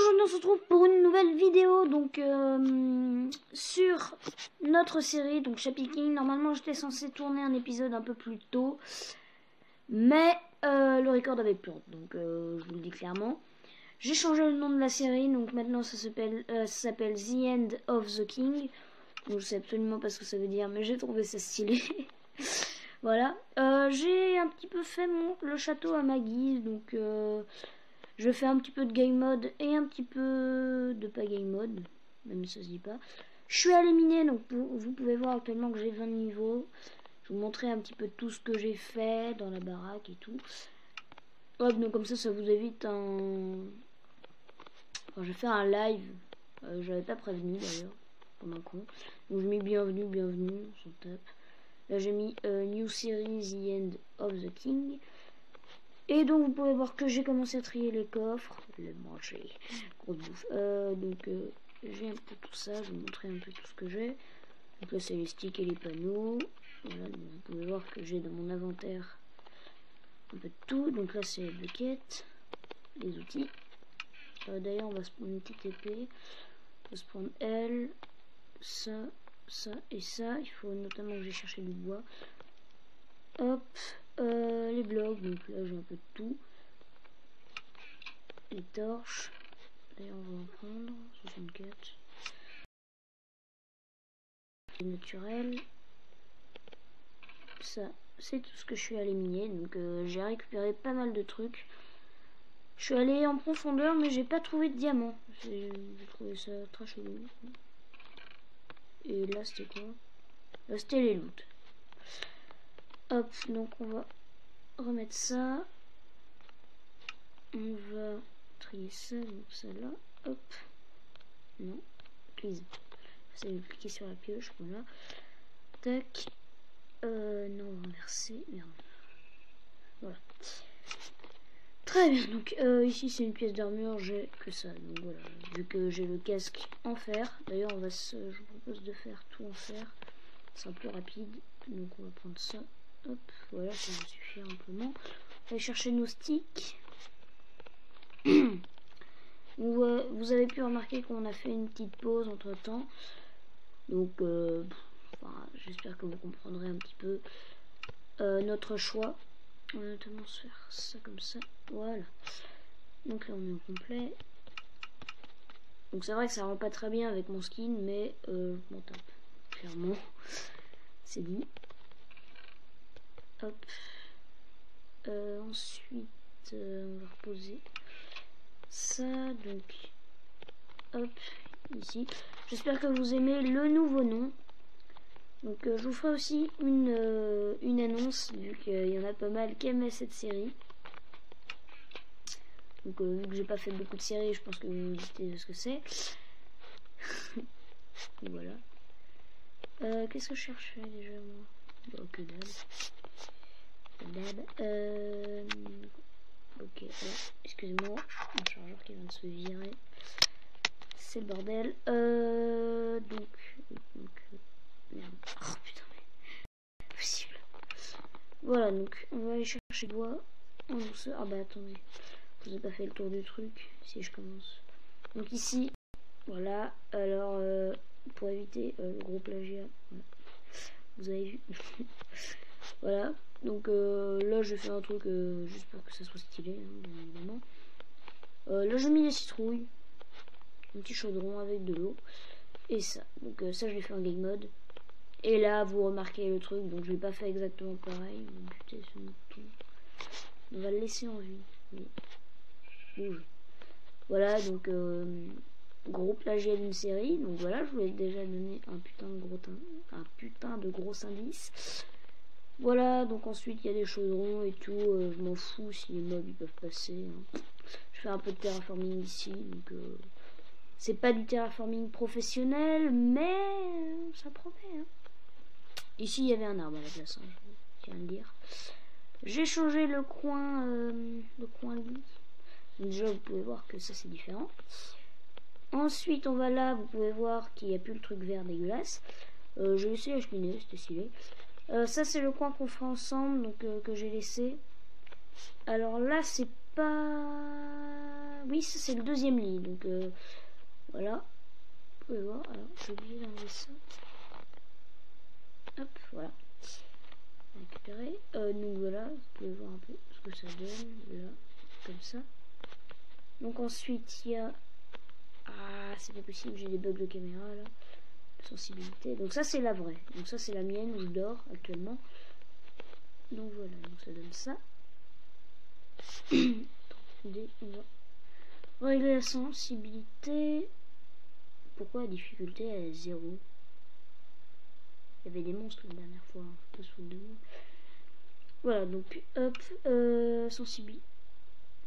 aujourd'hui on se retrouve pour une nouvelle vidéo donc sur notre série, donc Chappie King. Normalement j'étais censé tourner un épisode un peu plus tôt, mais le record avait plus, donc je vous le dis clairement. J'ai changé le nom de la série, donc maintenant ça s'appelle The End of the King. Donc, je sais absolument pas ce que ça veut dire, mais j'ai trouvé ça stylé. Voilà, j'ai un petit peu fait le château à ma guise, donc je fais un petit peu de game mode et un petit peu de pas game mode, même si ça se dit pas. Je suis à l'éminer, donc vous pouvez voir actuellement que j'ai 20 niveaux. Je vais vous montrer un petit peu tout ce que j'ai fait dans la baraque et tout. Hop, donc comme ça vous évite un... Enfin, j'ai fait un live, j'avais pas prévenu d'ailleurs, comme un con. Donc je mets bienvenue, on s'en tape. Là j'ai mis New Series The End of the King. Et donc vous pouvez voir que j'ai commencé à trier les coffres, les manger, grosse bouffe. Donc j'ai un peu tout ça, je vais vous montrer un peu tout ce que j'ai. Donc là c'est les sticks et les panneaux. Voilà, donc vous pouvez voir que j'ai dans mon inventaire un peu de tout. Donc là c'est les buckets, les outils. D'ailleurs on va se prendre une petite épée, on va se prendre elle, ça, ça et ça. Il faut notamment que j'ai cherché du bois. Hop. Les blocs, donc là j'ai un peu de tout. Les torches, d'ailleurs on va en prendre 64. Les naturels, ça c'est tout ce que je suis allé miner, donc j'ai récupéré pas mal de trucs. Je suis allé en profondeur mais j'ai pas trouvé de diamants, j'ai trouvé ça très chelou. Et là c'était quoi? Là c'était les loots. Hop, donc on va remettre ça. On va trier ça, donc ça là, hop, non, please, ça va cliquer sur la pioche, voilà, tac, non, on va renverser, merde, voilà, très bien, donc ici c'est une pièce d'armure, j'ai que ça, donc voilà, vu que j'ai le casque en fer, d'ailleurs je vous propose de faire tout en fer, c'est un peu rapide, donc on va prendre ça, hop, voilà, ça va suffire amplement, on va aller chercher nos sticks. Vous avez pu remarquer qu'on a fait une petite pause entre temps, donc j'espère que vous comprendrez un petit peu notre choix. On va notamment se faire ça comme ça, voilà. Donc là on est au complet, donc c'est vrai que ça rend pas très bien avec mon skin, mais je m'en tape, clairement, c'est dit. Hop, ensuite on va reposer ça, donc hop, ici. J'espère que vous aimez le nouveau nom. Donc je vous ferai aussi une annonce, vu qu'il y en a pas mal qui aimaient cette série. Donc vu que j'ai pas fait beaucoup de séries, je pense que vous me dites ce que c'est. Voilà. Qu'est-ce que je cherchais déjà moi? Oh, que dalle. Ok, ouais, excusez-moi, mon chargeur qui vient de se virer. C'est le bordel. Donc merde. Oh putain, mais possible. Voilà, donc on va aller chercher le bois en douceur. Ah bah attendez, je vous ai pas fait le tour du truc. Si je commence. Donc ici, voilà. Alors pour éviter le gros plagiat, voilà. Vous avez vu. Voilà. Donc là j'ai fait un truc juste pour que ça soit stylé, hein, bien évidemment. Là j'ai mis des citrouilles, un petit chaudron avec de l'eau et ça. Donc ça je l'ai fait en game mode. Et là vous remarquez le truc, donc je l'ai pas fait exactement pareil. Putain, ce mouton. On va le laisser en vie. Mais... bouge. Voilà, donc gros plagiat d'une série. Donc voilà, je vous ai déjà donné un putain de gros indice. Voilà, donc ensuite il y a des chaudrons et tout, je m'en fous si les mobs ils peuvent passer, hein. Je fais un peu de terraforming ici, donc c'est pas du terraforming professionnel, mais ça promet, hein. Ici il y avait un arbre à la place, hein, je tiens à le dire. J'ai changé le coin lit, donc déjà vous pouvez voir que ça c'est différent. Ensuite on va là, vous pouvez voir qu'il n'y a plus le truc vert dégueulasse. J'ai laissé la cheminée, c'était stylé. Ça c'est le coin qu'on fera ensemble, donc que j'ai laissé. Alors là c'est pas Oui, ça c'est le deuxième lit. Donc voilà. Vous pouvez voir. Alors, j'ai oublié d'enlever ça. Hop, voilà. Récupérer. Donc voilà, vous pouvez voir un peu ce que ça donne. Là, comme ça. Donc ensuite, il y a... Ah, c'est pas possible, j'ai des bugs de caméra là. Sensibilité. Donc ça, c'est la vraie. Donc ça, c'est la mienne où je dors actuellement. Donc voilà, donc ça donne ça. Attendez, on va régler la sensibilité. Pourquoi la difficulté elle est 0? Il y avait des monstres la dernière fois, hein. Pas sous de moi. Voilà, donc hop, sensibilité.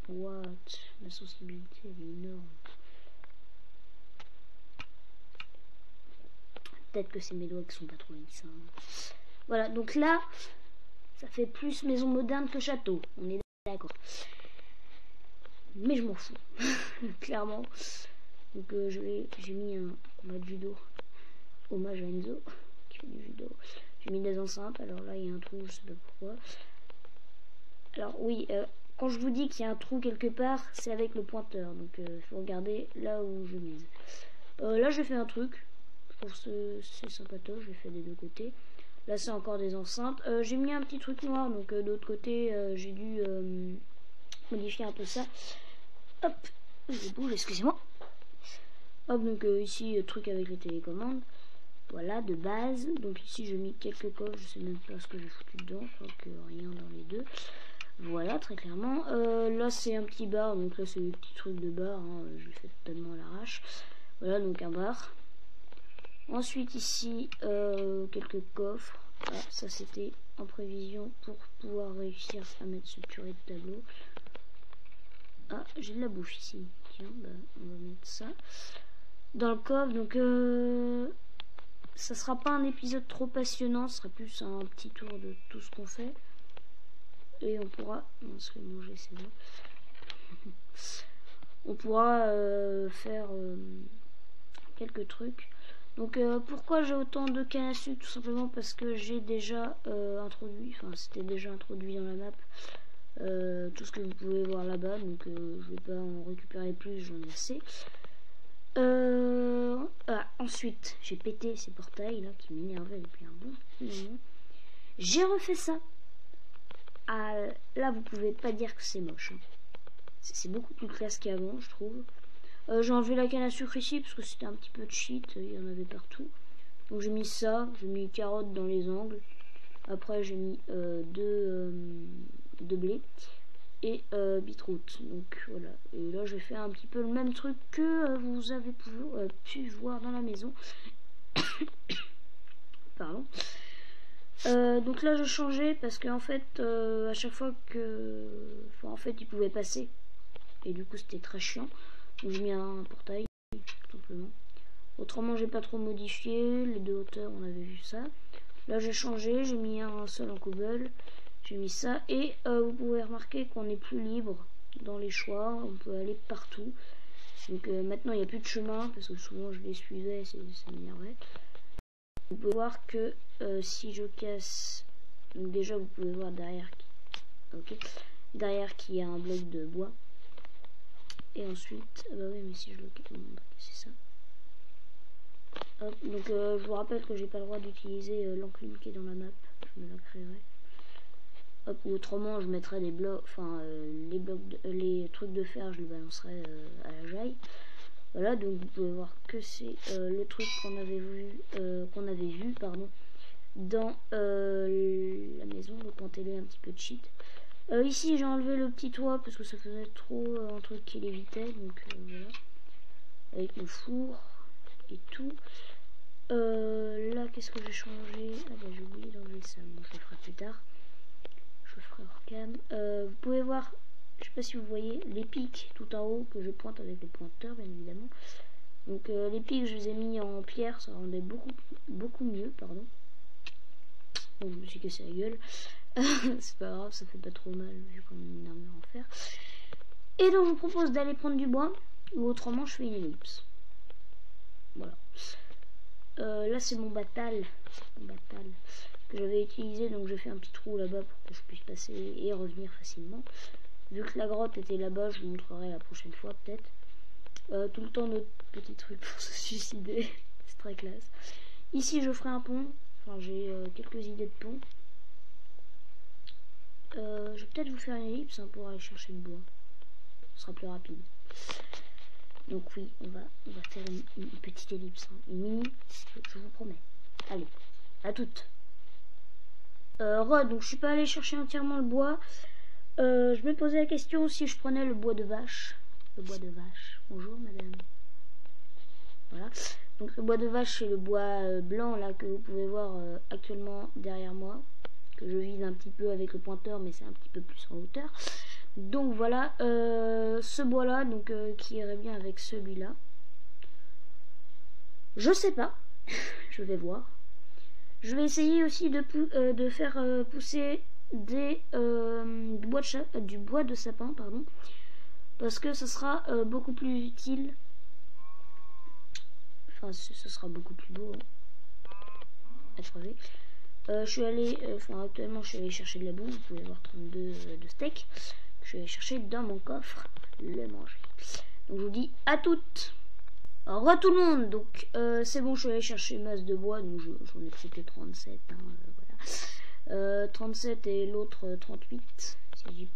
What? La sensibilité elle est énorme. Peut-être que c'est mes doigts qui sont pas trop lisses. Hein. Voilà, donc là, ça fait plus maison moderne que château. On est d'accord. Mais je m'en fous. Clairement. Donc j'ai mis un combat de judo. Hommage à Enzo qui fait du judo. J'ai mis des enceintes. Alors là, il y a un trou, je sais pas pourquoi. Alors oui, quand je vous dis qu'il y a un trou quelque part, c'est avec le pointeur. Donc il faut regarder là où je mise. Là, j'ai fait un truc. Je trouve que c'est sympatoche. Je l'ai fait des deux côtés. Là, c'est encore des enceintes. J'ai mis un petit truc noir. Donc de l'autre côté, j'ai dû modifier un peu ça. Hop, je bouge, excusez-moi. Hop, donc ici, truc avec les télécommandes. Voilà, de base. Donc ici, j'ai mis quelques coffres. Je sais même pas ce que j'ai foutu dedans. Je crois que rien dans les deux. Voilà, très clairement. Là, c'est un petit bar. Donc là, c'est le petit truc de bar. Hein. Je l'ai fait totalement à l'arrache. Voilà, donc un bar. Ensuite, ici, quelques coffres. Ah, ça, c'était en prévision pour pouvoir réussir à mettre ce purée de tableau. Ah, j'ai de la bouffe ici. Tiens, bah, on va mettre ça dans le coffre. Donc, ça sera pas un épisode trop passionnant. Ce sera plus un petit tour de tout ce qu'on fait. Et on pourra... On se fait manger, c'est bon. On pourra faire quelques trucs. Donc, pourquoi j'ai autant de canne à sucre? Tout simplement parce que j'ai déjà introduit... Enfin, c'était déjà introduit dans la map. Tout ce que vous pouvez voir là-bas, donc je vais pas en récupérer plus, j'en ai assez. Ensuite, j'ai pété ces portails là qui m'énervaient depuis un bon moment. J'ai refait ça. Ah, là, vous pouvez pas dire que c'est moche. Hein. C'est beaucoup plus classe qu'avant, je trouve. J'ai enlevé la canne à sucre ici parce que c'était un petit peu de shit, il y en avait partout. Donc j'ai mis ça, j'ai mis carottes dans les angles. Après, j'ai mis deux blé et beetroot. Donc voilà. Et là, je vais faire un petit peu le même truc que vous avez pu voir dans la maison. Pardon. Donc là, je changeais parce qu'en fait, à chaque fois que, enfin, en fait, il pouvait passer et du coup, c'était très chiant. Donc j'ai mis un portail, tout simplement. Autrement, j'ai pas trop modifié. Les deux hauteurs, on avait vu ça. Là, j'ai changé. J'ai mis un sol en cobble. J'ai mis ça et vous pouvez remarquer qu'on est plus libre dans les choix, on peut aller partout. Donc maintenant il n'y a plus de chemin parce que souvent je les suivais, ça m'énervait. Vous pouvez voir que si je casse, donc déjà vous pouvez voir derrière qu'il y a un bloc de bois. Et ensuite, bah oui mais si je le casse, c'est ça. Hop, donc je vous rappelle que j'ai pas le droit d'utiliser l'enclume qui est dans la map, je me la créerai. Hop, ou autrement je mettrais des blocs, enfin les trucs de fer je les balancerai à la jaille. Voilà, donc vous pouvez voir que c'est le truc qu'on avait vu dans la maison, donc on télé un petit peu de shit. Ici j'ai enlevé le petit toit parce que ça faisait trop un truc qui l'évitait, donc voilà. Avec le four et tout. Là qu'est-ce que j'ai changé? Ah bah j'ai oublié d'enlever ça, bon je le ferai plus tard. Je ferai hors cam. Vous pouvez voir, je sais pas si vous voyez, les pics tout en haut que je pointe avec le pointeur bien évidemment. Donc les pics je les ai mis en pierre, ça rendait beaucoup mieux, pardon. Bon, je me suis cassé la gueule. C'est pas grave, ça fait pas trop mal vu qu'on a une armure en fer. Et donc je vous propose d'aller prendre du bois, ou autrement je fais une ellipse. Voilà. Là c'est mon batal que j'avais utilisé, donc je fais un petit trou là-bas pour que je puisse passer et revenir facilement. Vu que la grotte était là-bas, je vous montrerai la prochaine fois peut-être. Tout le temps notre petit truc pour se suicider. C'est très classe. Ici je ferai un pont. Enfin j'ai quelques idées de pont. Je vais peut-être vous faire une ellipse hein, pour aller chercher le bois. Ce sera plus rapide. Donc oui, on va faire une petite ellipse. Hein. Une mini, je vous promets. Allez, à toutes. Donc je suis pas allée chercher entièrement le bois. Je me posais la question si je prenais le bois de vache. Le bois de vache. Bonjour madame. Voilà. Donc le bois de vache c'est le bois blanc là que vous pouvez voir actuellement derrière moi. Que je vise un petit peu avec le pointeur mais c'est un petit peu plus en hauteur. Donc voilà, ce bois là donc qui irait bien avec celui-là. Je sais pas. Je vais voir. Je vais essayer aussi de faire pousser du bois de sapin, pardon, parce que ce sera beaucoup plus utile. Enfin, ce sera beaucoup plus beau à crever. Je suis allé, actuellement, je suis allé chercher de la boue. Vous pouvez voir 32 de steak. Je suis allé chercher dans mon coffre le manger. Donc je vous dis à toutes. Au revoir tout le monde. Donc c'est bon, je suis allé chercher une masse de bois. Donc j'en ai pris que 37. Hein, voilà. 37 et l'autre 38. Si je dis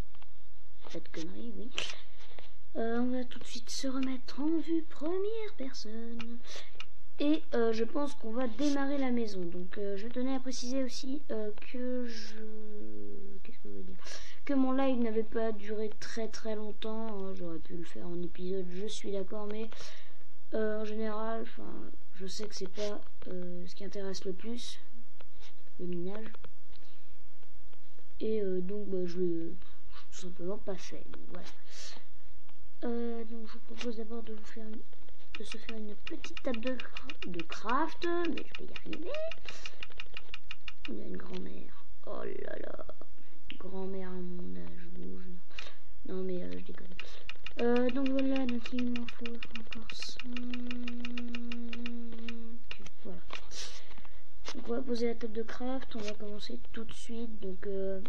pas de conneries, oui. On va tout de suite se remettre en vue première personne. Et je pense qu'on va démarrer la maison. Donc je tenais à préciser aussi que qu'est-ce que je veux dire, que mon live n'avait pas duré très longtemps. J'aurais pu le faire en épisode, je suis d'accord, mais en général, je sais que c'est pas ce qui intéresse le plus, le minage. Et donc je l'ai tout simplement pas fait. Donc voilà. Donc je vous propose d'abord de se faire une petite table de craft, mais je vais y arriver. Il y a une grand-mère. Oh là là. Grand-mère à mon âge, bouge. Non mais je déconne. Donc voilà, donc il m'en faut encore 5. Voilà. Donc on va poser la table de craft, on va commencer tout de suite. Donc je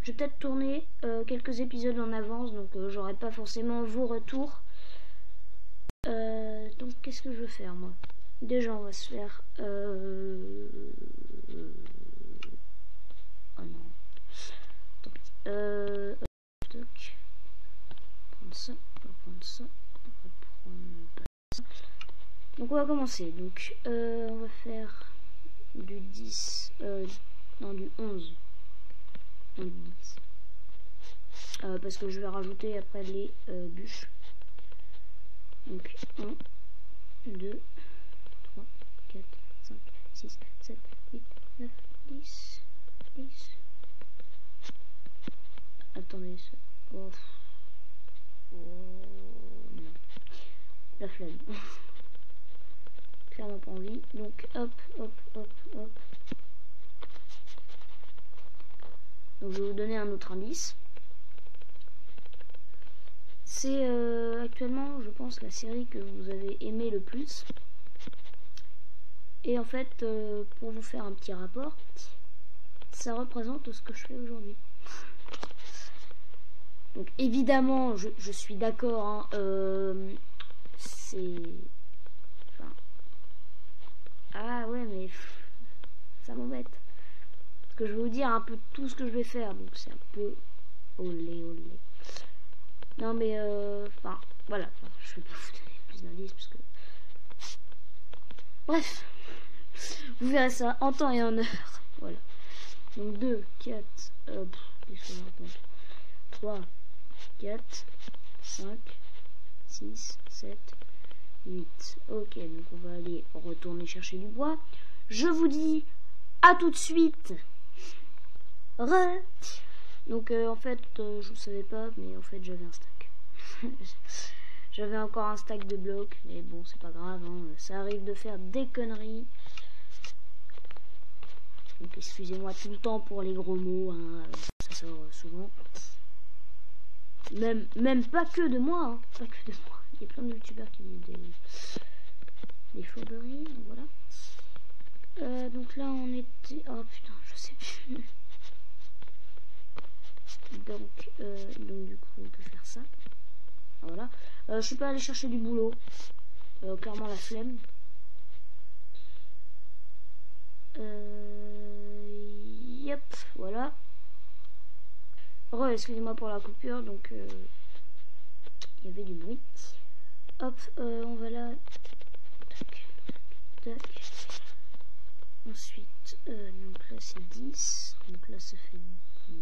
vais peut-être tourner quelques épisodes en avance, donc j'aurai pas forcément vos retours. Donc qu'est-ce que je veux faire moi? Déjà on va se faire oh non. Tant pis. Toc. Prendre ça, on va prendre ça, on va prendre ça. Donc on va commencer. Donc on va faire du 10 non du 11. Non du 10. Parce que je vais rajouter après les bûches. Donc 1, 2, 3, 4, 5, 6, 7, 8, 9, 10, 10. Attendez, oh non. La flemme. Clairement pas envie. Donc hop. Donc je vais vous donner un autre indice. C'est actuellement, je pense, la série que vous avez aimé le plus. Et en fait, pour vous faire un petit rapport, ça représente ce que je fais aujourd'hui. Donc évidemment, je suis d'accord. Hein, c'est... Enfin... Ah ouais, mais... ça m'embête. Parce que je vais vous dire un peu tout ce que je vais faire. Donc c'est un peu... olé. Non mais voilà, je vais pas vous donner plus d'indices parce que... Bref, vous verrez ça en temps et en heure. Voilà. Donc 2, 4, 3, 4, 5, 6, 7, 8. Ok, donc on va aller retourner chercher du bois. Je vous dis à tout de suite. Donc en fait, je ne savais pas, mais en fait j'avais un stack. J'avais encore un stack de blocs, mais bon, c'est pas grave, hein, ça arrive de faire des conneries. Donc excusez-moi tout le temps pour les gros mots, hein, ça sort souvent. Même pas que de moi, hein, pas que de moi. Il y a plein de youtubeurs qui disent des fourberies, donc voilà. Donc là on était... Oh putain, je sais plus. Donc du coup on peut faire ça. Voilà. Je suis pas allé chercher du boulot. Clairement la flemme. Yep, voilà. Excusez-moi pour la coupure, donc il y avait du bruit. Hop, on va là. Tac, tac. Ensuite, donc là c'est 10. Donc là ça fait 12,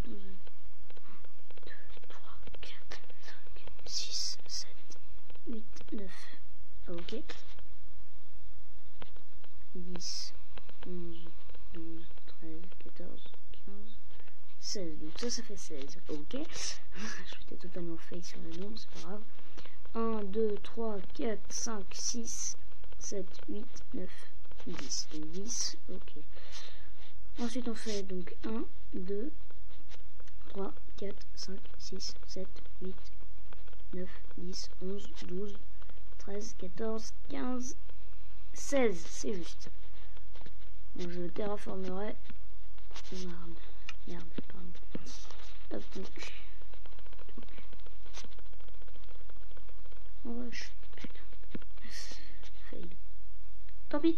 2, 3, 4, 5, 6, 7, 8, 9. Ok. 10, 11, 12, 13, 14, 15, 16. Donc ça fait 16. Ok. J'étais totalement fake sur le nombre, c'est pas grave. 1, 2, 3, 4, 5, 6, 7, 8, 9, 10. Donc 10. Ok. Ensuite on fait donc 1, 2, 3, 4, 5, 6, 7, 8, 9, 10, 11, 12, 13, 14, 15, 16, c'est juste. Donc je terraformerai. Merde, pardon. Hop, donc. Oh wesh, putain. Fail. Tant pis.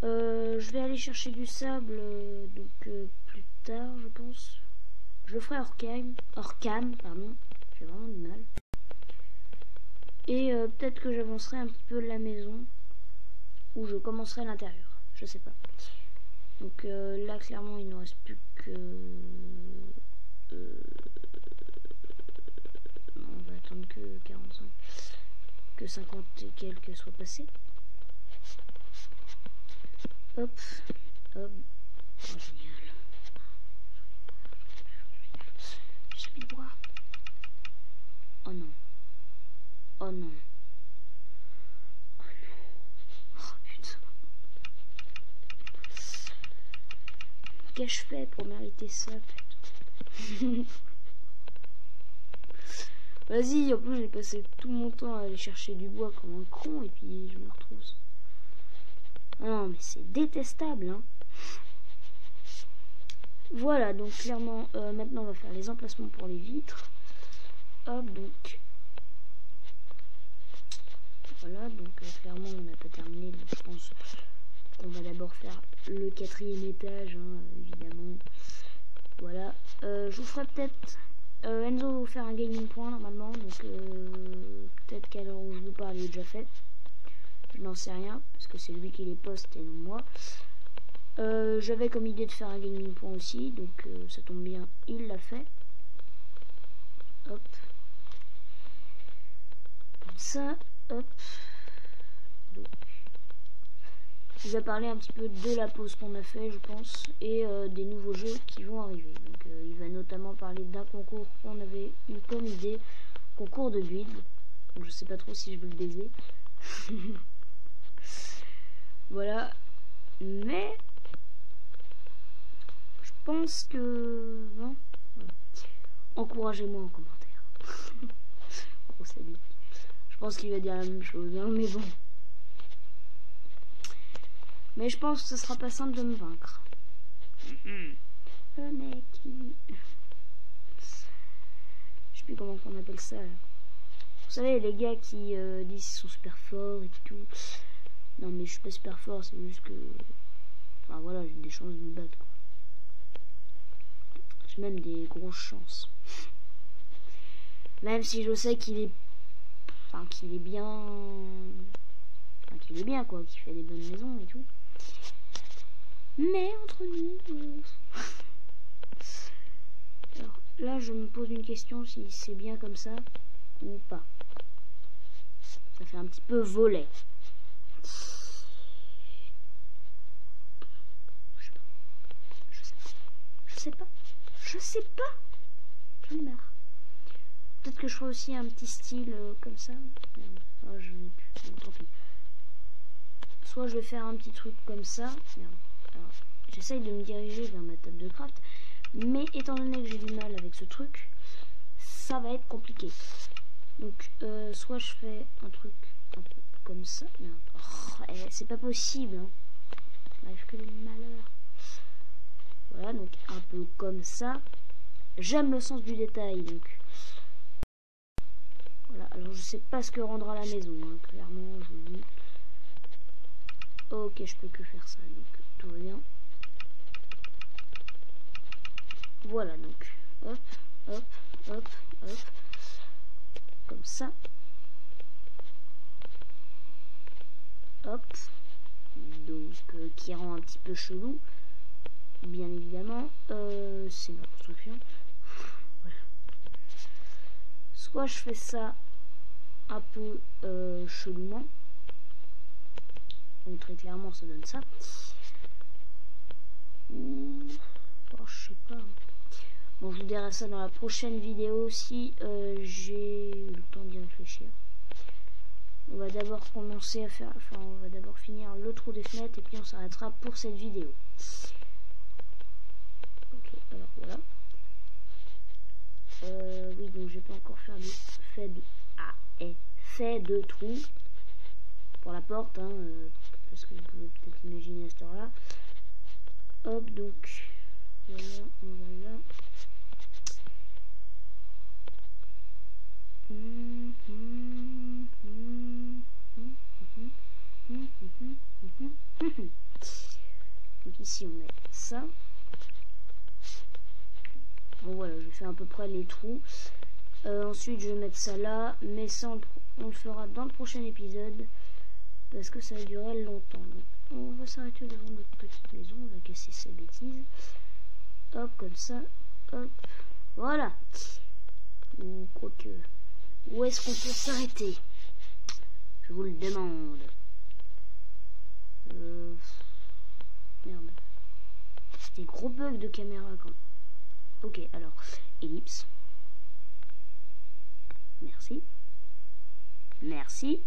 Je vais aller chercher du sable, plus tard, je pense. Je le ferai hors cam, pardon. J'ai vraiment du mal. Et peut-être que j'avancerai un petit peu la maison. Ou je commencerai à l'intérieur. Je sais pas. Donc là, clairement, il ne reste plus que... on va attendre que 45. Que 50 et quelques soient passés. Hop. Hop. Oh, génial. J'ai jamais de bois. Oh non. Oh non. Oh non. Oh putain. Qu'ai-je fait pour mériter ça, putain. Vas-y, en plus j'ai passé tout mon temps à aller chercher du bois comme un con et puis je me retrouve. Ah non, mais c'est détestable, hein. Voilà, donc clairement, maintenant on va faire les emplacements pour les vitres. Hop, donc. Voilà, donc clairement on n'a pas terminé, donc je pense qu'on va d'abord faire le 4e étage, hein, évidemment. Voilà, je vous ferai peut-être... Enzo va vous faire un gaming point normalement, donc peut-être qu'à l'heure où je vous parle il est déjà fait. Je n'en sais rien, parce que c'est lui qui les poste et non moi. J'avais comme idée de faire un gaming point aussi, donc ça tombe bien, il l'a fait. Hop. Comme ça, hop. Donc, il va parler un petit peu de la pause qu'on a fait, je pense, et des nouveaux jeux qui vont arriver. Donc il va notamment parler d'un concours qu'on avait eu comme idée, concours de build. Donc je sais pas trop si je veux le baiser. Voilà. Mais je pense que bon, voilà. Encouragez-moi en commentaire. Bon, salut. Je pense qu'il va dire la même chose, hein, mais bon. Mais je pense que ce sera pas simple de me vaincre. Le mec qui... Je sais plus comment on appelle ça là. Vous savez les gars qui disent qu'ils sont super forts et tout. Non mais je suis pas super fort, c'est juste que... Enfin voilà, j'ai des chances de me battre quoi. J'ai même des grosses chances. Même si je sais qu'il est... Enfin qu'il est bien... Enfin qu'il est bien quoi, qu'il fait des bonnes maisons et tout. Mais entre nous... Alors là je me pose une question si c'est bien comme ça ou pas. Ça fait un petit peu volet. Je sais pas. J'en ai marre. Peut-être que je ferai aussi un petit style comme ça. Oh, je n'ai plus. Bon, tant pis. Soit je vais faire un petit truc comme ça. Merde. Alors, j'essaye de me diriger vers ma table de craft. Mais étant donné que j'ai du mal avec ce truc, ça va être compliqué. Donc, soit je fais un truc un peu comme ça. Oh, c'est pas possible. Hein. Bref, que le malheur. Voilà, donc un peu comme ça. J'aime le sens du détail, donc voilà. Alors je sais pas ce que rendra la maison, hein, clairement, je vous le dis. Ok, je peux que faire ça, donc tout va bien. Voilà, donc hop, hop, hop, hop, comme ça. Hop, donc qui rend un petit peu chelou, bien évidemment. C'est ma construction. Voilà. Soit je fais ça un peu chelouement, donc très clairement ça donne ça. Ou je sais pas. Bon, je vous dirai ça dans la prochaine vidéo si j'ai le temps d'y réfléchir. On va d'abord commencer à faire, enfin on va d'abord finir le trou des fenêtres et puis on s'arrêtera pour cette vidéo. Ok, alors voilà. Oui, donc j'ai pas encore fait de trou pour la porte, hein, parce que vous pouvez peut-être imaginer à cette heure-là. Hop, donc voilà, voilà. Donc ici on met ça. Bon voilà, je fais à peu près les trous. Ensuite je vais mettre ça là, mais ça on le fera dans le prochain épisode parce que ça va durer longtemps. Donc on va s'arrêter devant notre petite maison, on va casser ces bêtises. Hop, comme ça, hop, voilà. Ou quoique, où est-ce qu'on peut s'arrêter? Je vous le demande. Merde. Des gros bugs de caméra quand même. Ok, alors, ellipse. Merci. Merci.